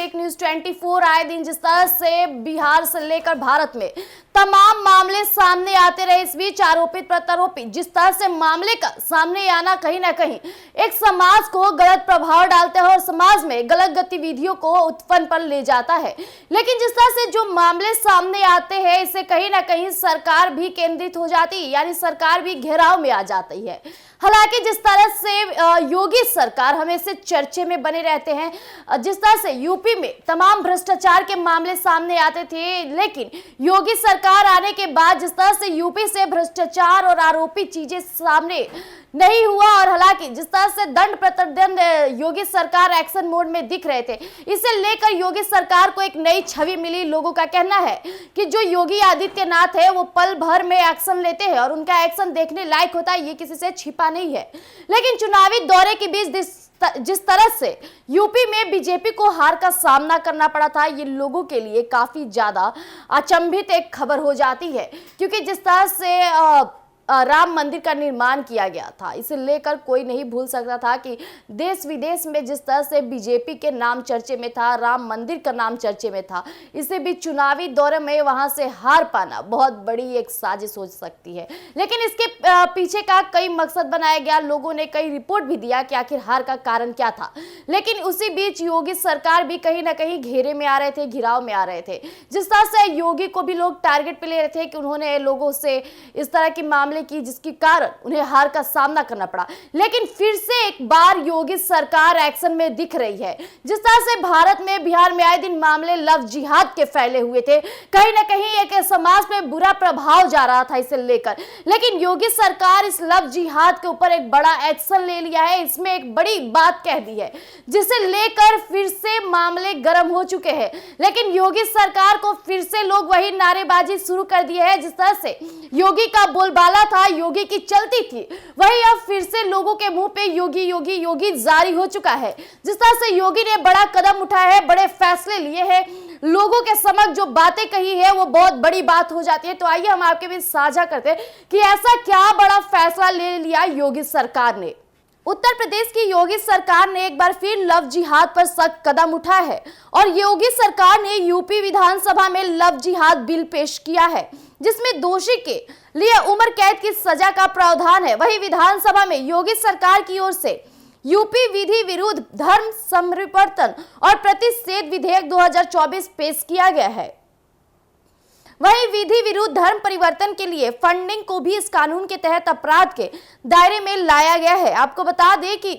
Fake news 24 आए दिन जिस तरह से बिहार से लेकर भारत में तमाम मामले सामने आते रहे, इस बीच आरोपित प्रत्यारोपित जिस तरह से मामले का सामने आना कहीं ना कहीं एक समाज को गलत प्रभाव डालता है और समाज में गलत गतिविधियों को उत्पन्न पर ले जाता है। लेकिन जिस तरह से जो मामले सामने आते हैं, इससे कहीं ना कहीं सरकार भी केंद्रित हो जाती है, यानी सरकार भी घेराव में आ जाती है। हालांकि जिस तरह से योगी सरकार हमेशा चर्चे में बने रहते हैं, जिस तरह से यूपी में तमाम भ्रष्टाचार के मामले सामने आते थे, लेकिन योगी सरकार आने के बाद जिस तरह से यूपी से भ्रष्टाचार और आरोपी चीजें सामने नहीं हुआ और हालांकि जिस तरह से दंड प्रतिदंड योगी सरकार एक्शन मोड में दिख रहे थे, इसे लेकर योगी सरकार को एक नई छवि मिली। लोगों का कहना है कि जो योगी आदित्यनाथ है वो पल भर में एक्शन लेते हैं और उनका एक्शन देखने लायक होता है, ये किसी से छिपा नहीं है। लेकिन चुनावी दौरे के बीच जिस तरह से यूपी में बीजेपी को हार का सामना करना पड़ा था, ये लोगों के लिए काफी ज्यादा अचंभित एक खबर हो जाती है, क्योंकि जिस तरह से राम मंदिर का निर्माण किया गया था, इसे लेकर कोई नहीं भूल सकता था कि देश विदेश में जिस तरह से बीजेपी के नाम चर्चे में था, राम मंदिर का नाम चर्चे में था, इसे भी चुनावी दौरे में वहां से हार पाना बहुत बड़ी एक साजिश हो सकती है। लेकिन इसके पीछे का कई मकसद बनाया गया, लोगों ने कई रिपोर्ट भी दिया कि आखिर हार का कारण क्या था। लेकिन उसी बीच योगी सरकार भी कहीं ना कहीं घेरे में आ रहे थे, घिराव में आ रहे थे। जिस तरह से योगी को भी लोग टारगेट पे ले रहे थे कि उन्होंने लोगों से इस तरह के मामले की जिसके कारण उन्हें हार का सामना करना पड़ा। लेकिन फिर से एक बार योगी सरकार एक्शन में दिख रही है। जिस तरह से भारत में बिहार में आए दिन मामले लव जिहाद के फैले हुए थे, कहीं ना कहीं एक समाज में बुरा प्रभाव जा रहा था इसे लेकर, लेकिन योगी सरकार इस लव जिहाद के ऊपर एक बड़ा एक्शन ले लिया है, इसमें एक बड़ी बात कह दी है, जिसे लेकर फिर से मामले गर्म हो चुके हैं। लेकिन योगी सरकार को फिर से लोग वही नारेबाजी शुरू कर दी है, जिस तरह से योगी का बोलबाला था, योगी की चलती थी, वही अब फिर से लोगों के मुंह पे योगी योगी योगी जारी हो चुका है। जिस तरह से योगी ने बड़ा कदम उठाया है, बड़े फैसले लिए हैं, लोगों के समक्ष जो बातें कही है वो बहुत बड़ी बात हो जाती है। तो आइए हम आपके बीच साझा करते हैं कि ऐसा क्या बड़ा फैसला ले लिया योगी सरकार ने। उत्तर प्रदेश की योगी सरकार ने एक बार फिर लव जिहाद पर सख्त कदम उठाया है और योगी सरकार ने यूपी विधानसभा में लव जिहाद बिल पेश किया है, जिसमें दोषी के लिए उम्र कैद की सजा का प्रावधान है। वही विधानसभा में योगी सरकार की ओर से यूपी विधि विरुद्ध धर्म समर्पण और प्रतिषेध विधेयक 2024 पेश किया गया है। वही विधि विरुद्ध धर्म परिवर्तन के लिए फंडिंग को भी इस कानून के तहत अपराध के दायरे में लाया गया है। आपको बता दें कि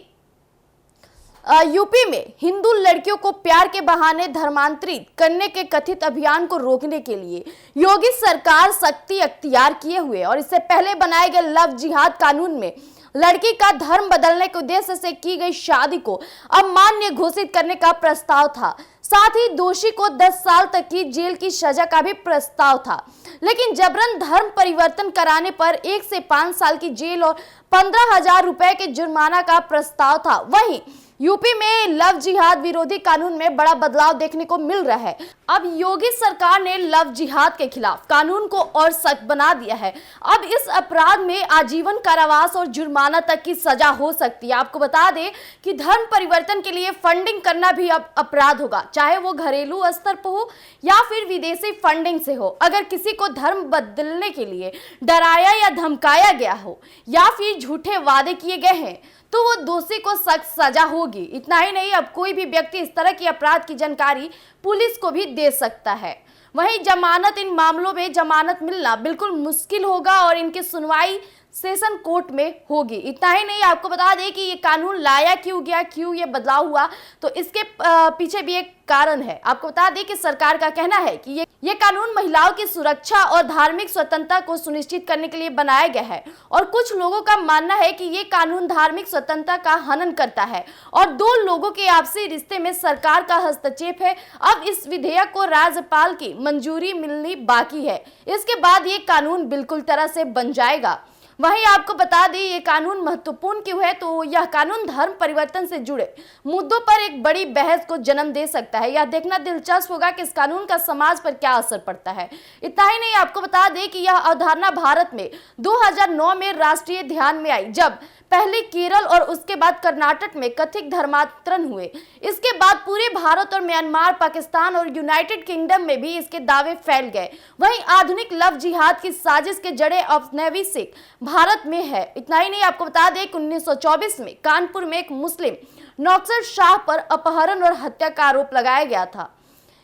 यूपी में हिंदू लड़कियों को प्यार के बहाने धर्मांतरित करने के कथित अभियान को रोकने के लिए योगी सरकार सख्ती अख्तियार किए हुए और इससे पहले बनाए गए लव जिहाद कानून में लड़की का धर्म बदलने के उद्देश्य से की गई शादी को अमान्य घोषित करने का प्रस्ताव था। साथ ही दोषी को 10 साल तक की जेल की सजा का भी प्रस्ताव था। लेकिन जबरन धर्म परिवर्तन कराने पर 1 से 5 साल की जेल और 15,000 रुपए के जुर्माना का प्रस्ताव था। वहीं यूपी में लव जिहाद विरोधी कानून में बड़ा बदलाव देखने को मिल रहा है। अब योगी सरकार ने लव जिहाद के खिलाफ कानून को और सख्त बना दिया है। अब इस अपराध में आजीवन कारावास और जुर्माना तक की सजा हो सकती है। आपको बता दें कि धर्म परिवर्तन के लिए फंडिंग करना भी अब अपराध होगा, चाहे वो घरेलू स्तर पर हो या फिर विदेशी फंडिंग से हो। अगर किसी को धर्म बदलने के लिए डराया या धमकाया गया हो या फिर झूठे वादे किए गए हैं तो वो दोषी को सख्त सजा होगी। इतना ही नहीं, अब कोई भी व्यक्ति इस तरह की अपराध की जानकारी पुलिस को भी दे सकता है। वहीं जमानत, इन मामलों में जमानत मिलना बिल्कुल मुश्किल होगा और इनकी सुनवाई सेशन कोर्ट में होगी। इतना ही नहीं, आपको बता दें कि ये कानून लाया क्यों गया, क्यों ये बदलाव हुआ, तो इसके पीछे भी एक कारण है। आपको बता दें कि सरकार का कहना है कि ये कानून महिलाओं की सुरक्षा और धार्मिक स्वतंत्रता को सुनिश्चित करने के लिए बनाया गया है और कुछ लोगों का मानना है कि ये कानून धार्मिक स्वतंत्रता का हनन करता है और 2 लोगों के आपसी रिश्ते में सरकार का हस्तक्षेप है। अब इस विधेयक को राज्यपाल की मंजूरी मिलनी बाकी है, इसके बाद ये कानून बिल्कुल तरह से बन जाएगा। वहीं आपको बता दें ये कानून महत्वपूर्ण क्यों है, तो यह कानून धर्म परिवर्तन से जुड़े मुद्दों पर एक बड़ी बहस को जन्म दे सकता है। यह देखना दिलचस्प होगा कि इस कानून का समाज पर क्या असर पड़ता है। इतना ही नहीं, आपको बता दें कि यह अवधारणा भारत में 2009 में राष्ट्रीय ध्यान में आई, जब पहले केरल और उसके बाद कर्नाटक में कथित धर्मांतरण हुए। इसके बाद पूरे भारत और म्यांमार, पाकिस्तान और यूनाइटेड किंगडम में भी इसके दावे फैल गए। वहीं आधुनिक लव जिहाद की साजिश के जड़ें औपनिवेशिक भारत में है। इतना ही नहीं, आपको बता दें कि 1924 में कानपुर में एक मुस्लिम नौकरशाह शाह पर अपहरण और हत्या का आरोप लगाया गया था।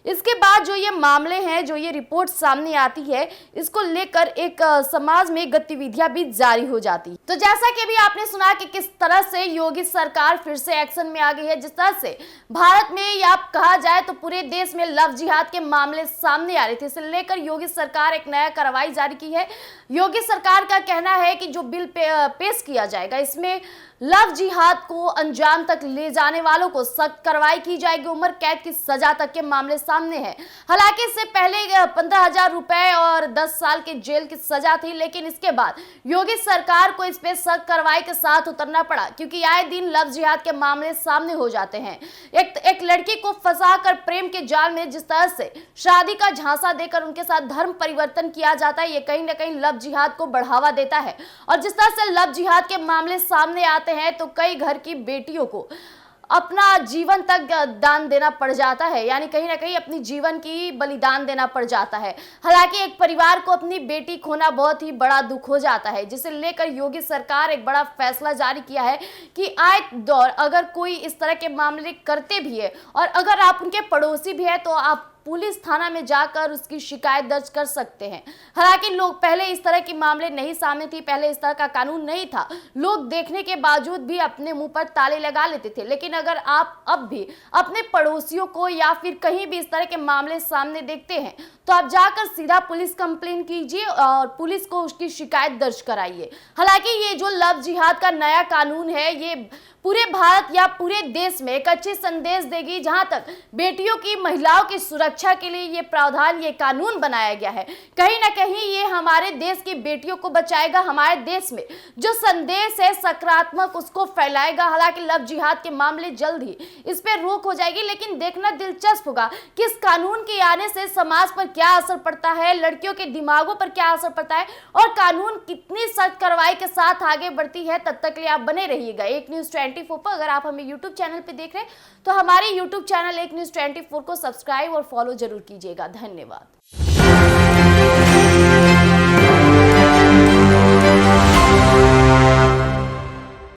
इसके बाद जो ये मामले हैं, जो ये रिपोर्ट सामने आती है, इसको लेकर एक समाज में गतिविधियां भी जारी हो जाती है। तो जैसा कि अभी आपने सुना कि किस तरह से योगी सरकार फिर से एक्शन में आ गई है, जिस तरह से भारत में या कहा जाए तो पूरे देश में लव जिहाद के मामले सामने आ रहे थे, इसे लेकर योगी सरकार एक नया कार्रवाई जारी की है। योगी सरकार का कहना है कि जो बिल पेश किया जाएगा, इसमें लव जिहाद को अंजाम तक ले जाने वालों को सख्त कार्रवाई की जाएगी, उम्र कैद की सजा तक के मामले सामने हैं। हालांकि इससे पहले 15,000 रुपए और 10 साल की जेल की सजा थी, लेकिन इसके बाद योगी सरकार को इस पे सख्त कार्रवाई के साथ उतरना पड़ा, क्योंकि आए दिन लव जिहाद के मामले सामने हो जाते हैं। एक लड़की को फंसाकर प्रेम के जाल में जिस तरह से शादी का झांसा देकर उनके साथ धर्म परिवर्तन किया जाता है, ये कहीं ना कहीं लव जिहाद को बढ़ावा देता है। और जिस तरह से लव जिहाद के मामले सामने आते हैं तो कई घर की बेटियों को अपना जीवन तक दान देना पड़ जाता है, यानी कहीं ना कहीं अपनी जीवन की बलिदान देना पड़ जाता है। हालांकि एक परिवार को अपनी बेटी खोना बहुत ही बड़ा दुख हो जाता है, जिसे लेकर योगी सरकार एक बड़ा फैसला जारी किया है कि आए दौर अगर कोई इस तरह के मामले करते भी है और अगर आप उनके पड़ोसी भी है तो आप पुलिस थाना में जाकर उसकी शिकायत दर्ज कर सकते हैं। हालांकि लोग पहले इस तरह के मामले नहीं सामने थी, पहले इस तरह का कानून नहीं था, लोग देखने के बावजूद भी अपने मुंह पर ताले लगा लेते थे। लेकिन अगर आप अब भी अपने पड़ोसियों को या फिर कहीं भी इस तरह के मामले सामने देखते हैं तो आप जाकर सीधा पुलिस कंप्लेन कीजिए और पुलिस को उसकी शिकायत दर्ज कराइए। हालांकि ये जो लव जिहाद का नया कानून है, ये पूरे भारत या पूरे देश में एक अच्छी संदेश देगी, जहां तक बेटियों की, महिलाओं की सुरक्षा के लिए ये प्रावधान, ये कानून बनाया गया है। कहीं ना कहीं ये हमारे देश की बेटियों को बचाएगा, हमारे देश में जो संदेश है सकारात्मक उसको फैलाएगा। हालांकि लव जिहाद के मामले जल्द ही इस पर रोक हो जाएगी, लेकिन देखना दिलचस्प होगा कि इस कानून के आने से समाज पर क्या असर पड़ता है, लड़कियों के दिमागों पर क्या असर पड़ता है और कानून कितनी सख्त कार्रवाई के साथ आगे बढ़ती है। तब तक के लिए आप बने रहिएगा एक न्यूज़ 24 पर। अगर आप हमें YouTube चैनल पे देख रहे हैं तो हमारे YouTube चैनल एक न्यूज़ 24 को सब्सक्राइब और फॉलो जरूर कीजिएगा। धन्यवाद।